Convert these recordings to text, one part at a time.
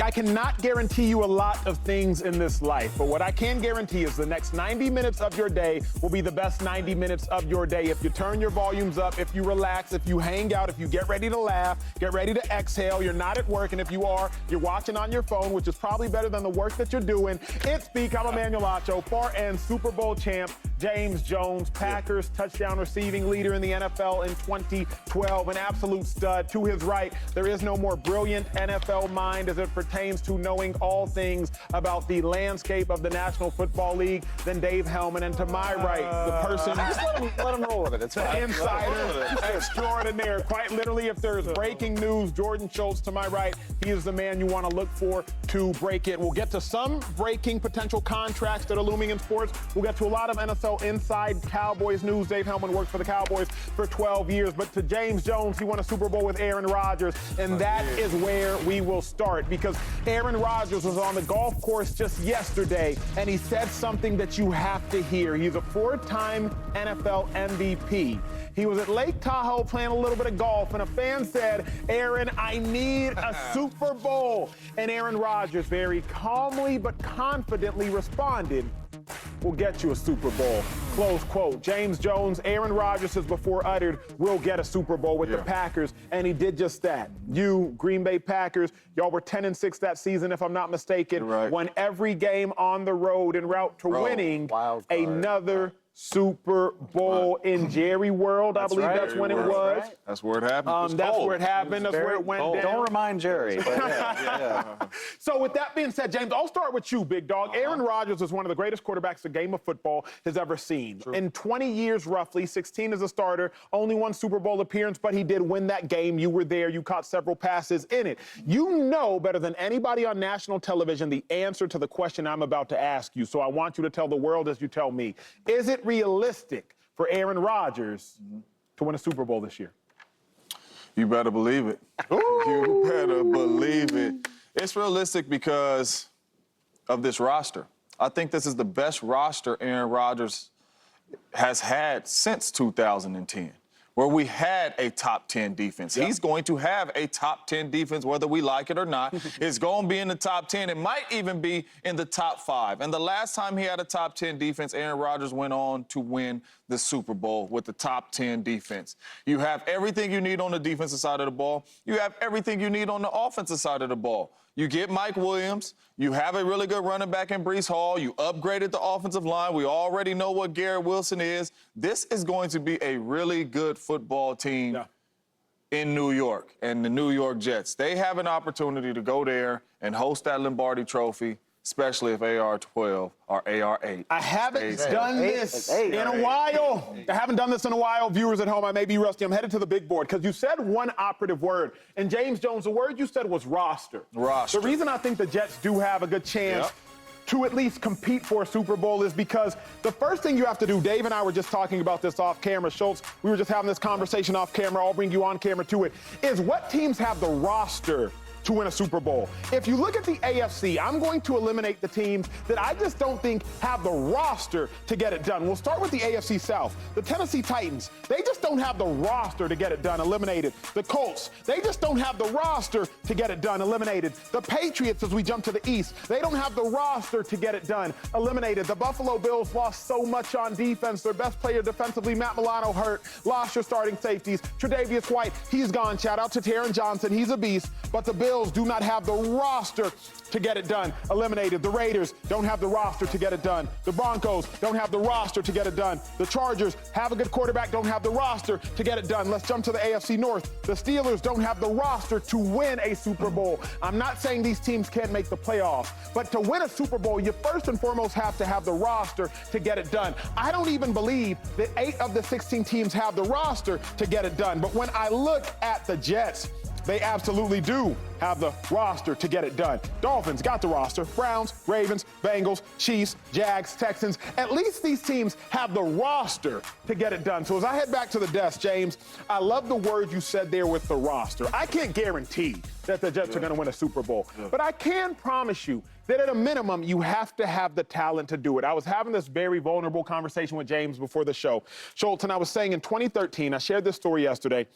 I cannot guarantee you a lot of things in this life, but what I can guarantee is the next 90 minutes of your day will be the best 90 minutes of your day. If you turn your volumes up, if you relax, if you hang out, if you get ready to laugh, get ready to exhale, you're not at work, and if you are, you're watching on your phone, which is probably better than the work that you're doing. It's Speak. I'm Emmanuel Acho, far-end Super Bowl champ, James Jones, Packers touchdown receiving leader in the NFL in 2012, an absolute stud. To his right, there is no more brilliant NFL mind as it pertains to knowing all things about the landscape of the National Football League than Dave Hellman. And to my right, the person, let him roll with it. It's the fine. insider extraordinaire. Quite literally, if there's breaking news, Jordan Schultz to my right, he is the man you want to look for to break it. We'll get to some breaking potential contracts that are looming in sports. We'll get to a lot of NFL inside Cowboys news. Dave Hellman worked for the Cowboys for 12 years. But to James Jones, he won a Super Bowl with Aaron Rodgers. And that is where we will start, because Aaron Rodgers was on the golf course just yesterday, and he said something that you have to hear. He's a four-time NFL MVP. He was at Lake Tahoe playing a little bit of golf, and a fan said, "Aaron, I need a Super Bowl." And Aaron Rodgers very calmly but confidently responded, "We'll get you a Super Bowl." Close quote. James Jones, Aaron Rodgers has before uttered, "We'll get a Super Bowl with the Packers," and he did just that. You, Green Bay Packers, y'all were 10-6 that season, if I'm not mistaken. Right. Won every game on the road en route to winning another Super Bowl in Jerry World. I believe that's when it was. Right. That's where it happened. That's where it happened. That's where it went down. Don't remind Jerry. But yeah. So with that being said, James, I'll start with you, big dog. Aaron Rodgers is one of the greatest quarterbacks the game of football has ever seen. True. In 20 years, roughly, 16 as a starter, only one Super Bowl appearance, but he did win that game. You were there. You caught several passes in it. You know better than anybody on national television the answer to the question I'm about to ask you. So I want you to tell the world as you tell me. Is it realistic for Aaron Rodgers to win a Super Bowl this year? You better believe it. You better believe it. It's realistic because of this roster. I think this is the best roster Aaron Rodgers has had since 2010, where we had a top 10 defense. He's going to have a top 10 defense, whether we like it or not. It's going to be in the top 10. It might even be in the top 5. And the last time he had a top 10 defense, Aaron Rodgers went on to win the Super Bowl with the top 10 defense. You have everything you need on the defensive side of the ball. You have everything you need on the offensive side of the ball. You get Mike Williams. You have a really good running back in Breece Hall. You upgraded the offensive line. We already know what Garrett Wilson is. This is going to be a really good football team in New York, and the New York Jets. They have an opportunity to go there and host that Lombardi Trophy, especially if AR-12 or AR-8. I haven't done this in a while. I haven't done this in a while. Viewers at home, I may be rusty. I'm headed to the big board because you said one operative word. And James Jones, the word you said was roster. Roster. The reason I think the Jets do have a good chance to at least compete for a Super Bowl is because the first thing you have to do, Dave and I were just talking about this off camera, Schultz, we were just having this conversation off camera, I'll bring you on camera to it, is what teams have the roster to win a Super Bowl. If you look at the AFC, I'm going to eliminate the teams that I just don't think have the roster to get it done. We'll start with the AFC South. The Tennessee Titans, they just don't have the roster to get it done, eliminated. The Colts, they just don't have the roster to get it done, eliminated. The Patriots, as we jump to the East, they don't have the roster to get it done, eliminated. The Buffalo Bills lost so much on defense. Their best player defensively, Matt Milano, hurt. Lost your starting safeties. Tre'Davious White, he's gone. Shout out to Taron Johnson, he's a beast. But the Bills do not have the roster to get it done, eliminated. The Raiders don't have the roster to get it done. The Broncos don't have the roster to get it done. The Chargers have a good quarterback, don't have the roster to get it done. Let's jump to the AFC North. The Steelers don't have the roster to win a Super Bowl. I'm not saying these teams can't make the playoffs, but to win a Super Bowl, you first and foremost have to have the roster to get it done. I don't even believe that 8 of the 16 teams have the roster to get it done. But when I look at the Jets, they absolutely do have the roster to get it done. Dolphins got the roster. Browns, Ravens, Bengals, Chiefs, Jags, Texans. At least these teams have the roster to get it done. So as I head back to the desk, James, I love the word you said there with the roster. I can't guarantee that the Jets are going to win a Super Bowl, but I can promise you that at a minimum, you have to have the talent to do it. I was having this very vulnerable conversation with James before the show. Schultz, and I was saying in 2013, I shared this story yesterday,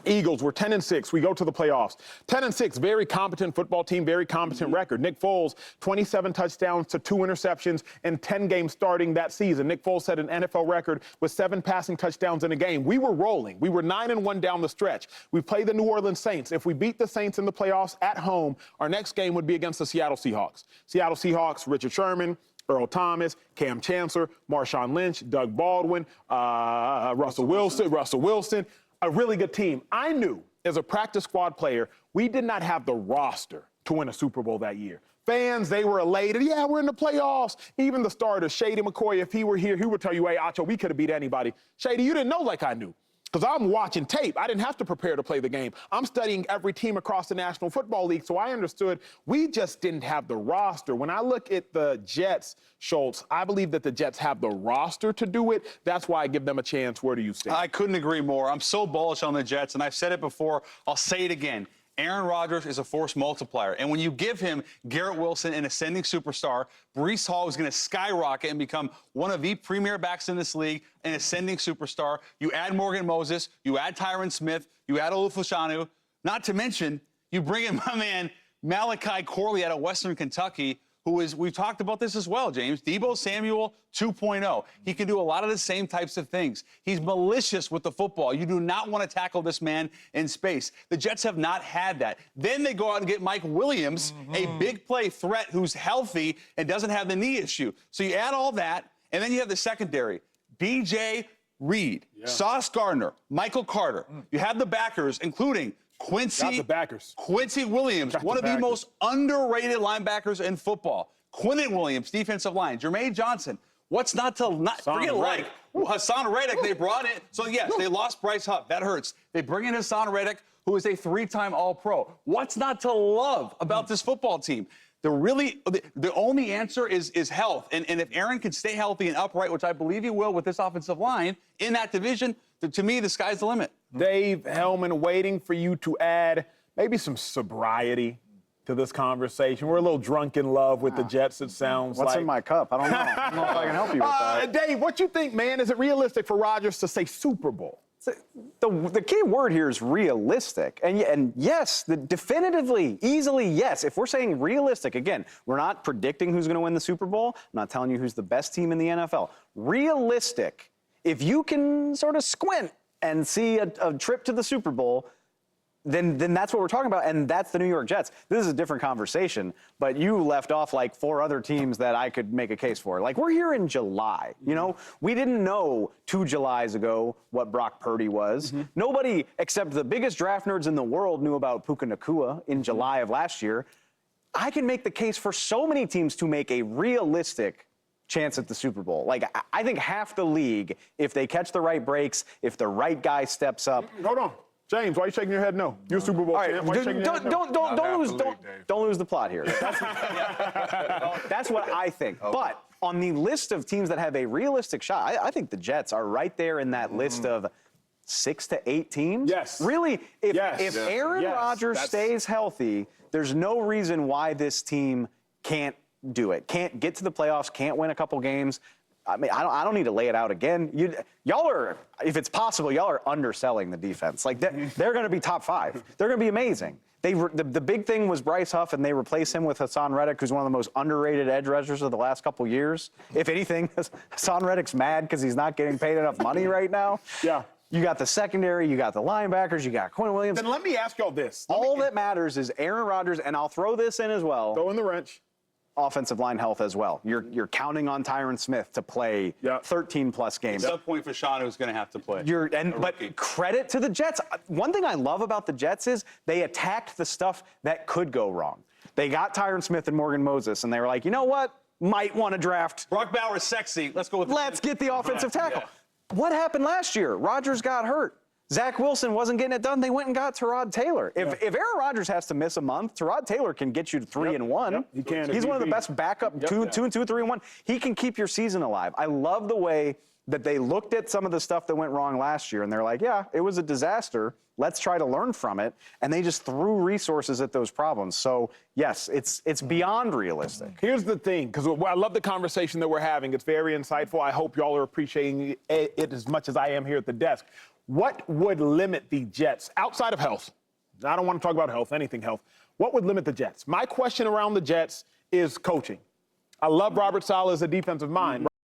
Eagles, we're 10-6. We go to the playoffs. 10-6, very competent football team, very competent record. Nick Foles, 27 touchdowns to 2 interceptions in 10 games starting that season. Nick Foles set an NFL record with 7 passing touchdowns in a game. We were rolling. We were 9-1 down the stretch. We played the New Orleans Saints. If we beat the Saints in the playoffs at home, our next game would be against the Seattle Seahawks. Seattle Seahawks, Richard Sherman, Earl Thomas, Cam Chancellor, Marshawn Lynch, Doug Baldwin, Russell Wilson. A really good team. I knew as a practice squad player, we did not have the roster to win a Super Bowl that year. Fans, they were elated. Yeah, we're in the playoffs. Even the starter, Shady McCoy, if he were here, he would tell you, hey, Acho, we could have beat anybody. Shady, you didn't know like I knew. Because I'm watching tape. I didn't have to prepare to play the game. I'm studying every team across the National Football League, so I understood we just didn't have the roster. When I look at the Jets, Schultz, I believe that the Jets have the roster to do it. That's why I give them a chance. Where do you stand? I couldn't agree more. I'm so bullish on the Jets, and I've said it before. I'll say it again. Aaron Rodgers is a force multiplier. And when you give him Garrett Wilson, an ascending superstar, Breece Hall is going to skyrocket and become one of the premier backs in this league, an ascending superstar. You add Morgan Moses, you add Tyron Smith, you add Olufoshanu. Not to mention, you bring in my man Malachi Corley out of Western Kentucky, who is, we've talked about this as well, James, Deebo Samuel 2.0. He can do a lot of the same types of things. He's malicious with the football. You do not want to tackle this man in space. The Jets have not had that. Then they go out and get Mike Williams, a big play threat who's healthy and doesn't have the knee issue. So you add all that, and then you have the secondary. B.J. Reed, Sauce Gardner, Michael Carter. You have the backers, including Quincy Williams, one of the most underrated linebackers in football. Quinnen Williams, defensive line. Jermaine Johnson. What's not to forget like Hassan Reddick they brought in. So yes, they lost Bryce Huff. That hurts. They bring in Hassan Reddick, who is a 3-time All-Pro. What's not to love about this football team? The only answer is health. And if Aaron can stay healthy and upright, which I believe he will with this offensive line in that division, to me, the sky's the limit. Dave Hellman, waiting for you to add maybe some sobriety to this conversation. We're a little drunk in love with the Jets, it sounds like. What's in my cup? I don't know. I don't know if I can help you with that. Dave, what you think, man? Is it realistic for Rodgers to say Super Bowl? The key word here is realistic. And yes, definitively, easily, yes. If we're saying realistic, again, we're not predicting who's going to win the Super Bowl. I'm not telling you who's the best team in the NFL. Realistic, if you can sort of squint and see a trip to the Super Bowl, then that's what we're talking about, and that's the New York Jets. This is a different conversation, but you left off like 4 other teams that I could make a case for. Like, we're here in July, you know? We didn't know 2 Julys ago what Brock Purdy was. Nobody except the biggest draft nerds in the world knew about Puka Nacua in July of last year. I can make the case for so many teams to make a realistic chance at the Super Bowl. Like, I think half the league, if they catch the right breaks, if the right guy steps up. Hold on. James, why are you shaking your head no? You're a Super Bowl champ. Why are you shaking your head no? Don't lose the plot here. That's what I think. Okay. But on the list of teams that have a realistic shot, I think the Jets are right there in that list of 6 to 8 teams. Yes. Really, if Aaron Rodgers stays healthy, there's no reason why this team can't do it. Can't get to the playoffs, can't win a couple games. I mean, I don't need to lay it out again. Y'all are, if it's possible, y'all are underselling the defense. Like, they're going to be top 5. They're going to be amazing. The big thing was Bryce Huff, and they replaced him with Hassan Reddick, who's one of the most underrated edge rushers of the last couple years. If anything, Hassan Reddick's mad because he's not getting paid enough money right now. Yeah. You got the secondary, you got the linebackers, you got Quinnen Williams. Then let me ask y'all this. All that matters is Aaron Rodgers, and I'll throw this in as well. Throw in the wrench. Offensive line health as well. You're counting on Tyron Smith to play 13-plus games. At some point, Fashanu is going to have to play. But credit to the Jets. One thing I love about the Jets is they attacked the stuff that could go wrong. They got Tyron Smith and Morgan Moses, and they were like, you know what? Might want to draft. Brock Bowers, sexy. Let's go with Let's get the offensive tackle. Yeah. What happened last year? Rodgers got hurt. Zach Wilson wasn't getting it done. They went and got Tyrod Taylor. If Aaron Rodgers has to miss a month, Tyrod Taylor can get you to 3-1. Yep, he can. He's one of the best backup 2-2-3-1. He can keep your season alive. I love the way that they looked at some of the stuff that went wrong last year, and they're like, yeah, it was a disaster. Let's try to learn from it. And they just threw resources at those problems. So, yes, it's beyond realistic. Here's the thing, because I love the conversation that we're having. It's very insightful. I hope y'all are appreciating it as much as I am here at the desk. what would limit the Jets outside of health? I don't want to talk about health, anything health. What would limit the Jets? My question around the Jets is coaching. I love Robert Saleh as a defensive mind.